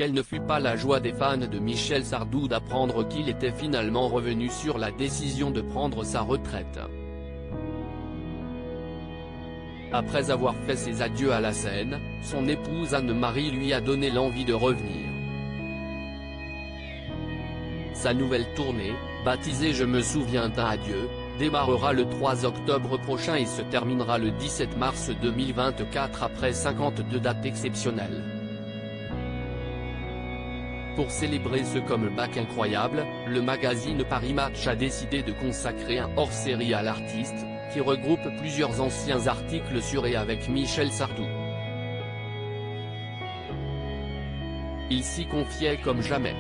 quelle ne fut pas la joie des fans de Michel Sardou d'apprendre qu'il était finalement revenu sur la décision de prendre sa retraite. Après avoir fait ses adieux à la scène, son épouse Anne-Marie lui a donné l'envie de revenir. Sa nouvelle tournée, baptisée Je me souviens d'un adieu, démarrera le 3 octobre prochain et se terminera le 17 mars 2024 après 52 dates exceptionnelles. Pour célébrer ce comeback incroyable, le magazine Paris Match a décidé de consacrer un hors-série à l'artiste, qui regroupe plusieurs anciens articles sur et avec Michel Sardou. Il s'y confiait comme jamais.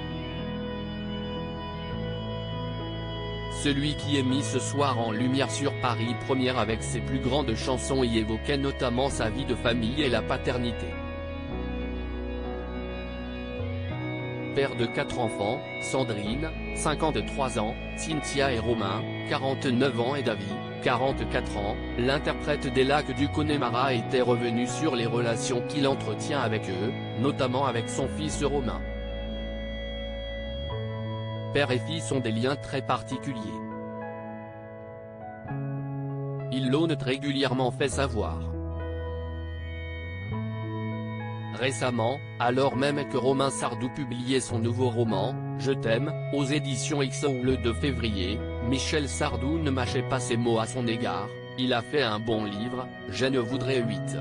Celui qui est mis ce soir en lumière sur Paris Première avec ses plus grandes chansons y évoquait notamment sa vie de famille et la paternité. Père de 4 enfants, Sandrine, 53 ans, Cynthia et Romain, 49 ans et David, 44 ans, l'interprète des Lacs du Connemara était revenu sur les relations qu'il entretient avec eux, notamment avec son fils Romain. Père et fils ont des liens très particuliers. Ils l'ont régulièrement fait savoir. Récemment, alors même que Romain Sardou publiait son nouveau roman, Je t'aime, aux éditions XO le 2 février, Michel Sardou ne mâchait pas ses mots à son égard, il a fait un bon livre, je ne voudrais 8.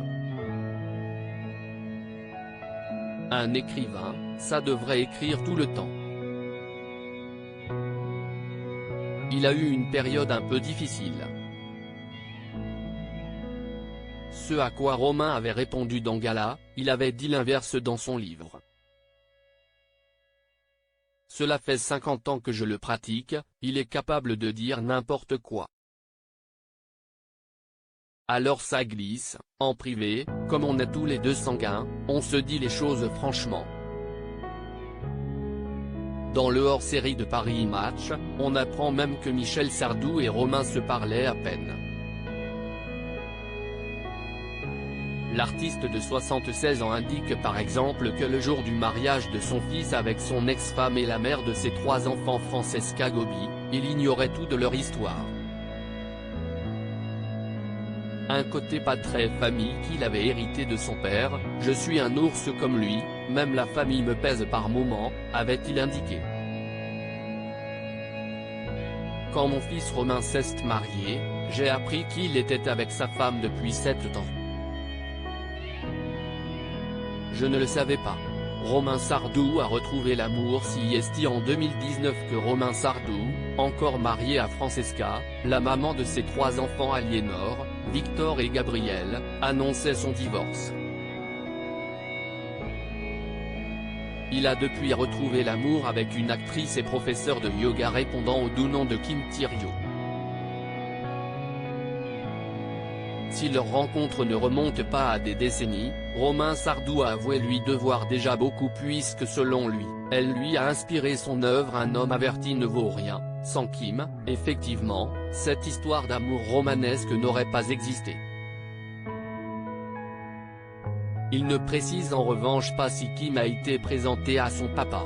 Un écrivain, ça devrait écrire tout le temps. Il a eu une période un peu difficile. Ce à quoi Romain avait répondu dans Gala, il avait dit l'inverse dans son livre. Cela fait 50 ans que je le pratique, il est capable de dire n'importe quoi. Alors ça glisse, en privé, comme on est tous les deux sanguins, on se dit les choses franchement. Dans le hors-série de Paris Match, on apprend même que Michel Sardou et Romain se parlaient à peine. L'artiste de 76 ans indique par exemple que le jour du mariage de son fils avec son ex-femme et la mère de ses 3 enfants Francesca Gobi, il ignorait tout de leur histoire. Un côté pas très famille qu'il avait hérité de son père, je suis un ours comme lui, même la famille me pèse par moments, avait-il indiqué. Quand mon fils Romain s'est marié, j'ai appris qu'il était avec sa femme depuis 7 ans. Je ne le savais pas. Romain Sardou a retrouvé l'amour si est en 2019 que Romain Sardou, encore marié à Francesca, la maman de ses 3 enfants Aliénor, Victor et Gabriel, annonçait son divorce. Il a depuis retrouvé l'amour avec une actrice et professeure de yoga répondant au doux nom de Kim Tae-ryo. Si leur rencontre ne remonte pas à des décennies, Romain Sardou a avoué lui devoir déjà beaucoup puisque selon lui, elle lui a inspiré son œuvre Un homme averti ne vaut rien, sans Kim, effectivement, cette histoire d'amour romanesque n'aurait pas existé. Il ne précise en revanche pas si Kim a été présentée à son papa.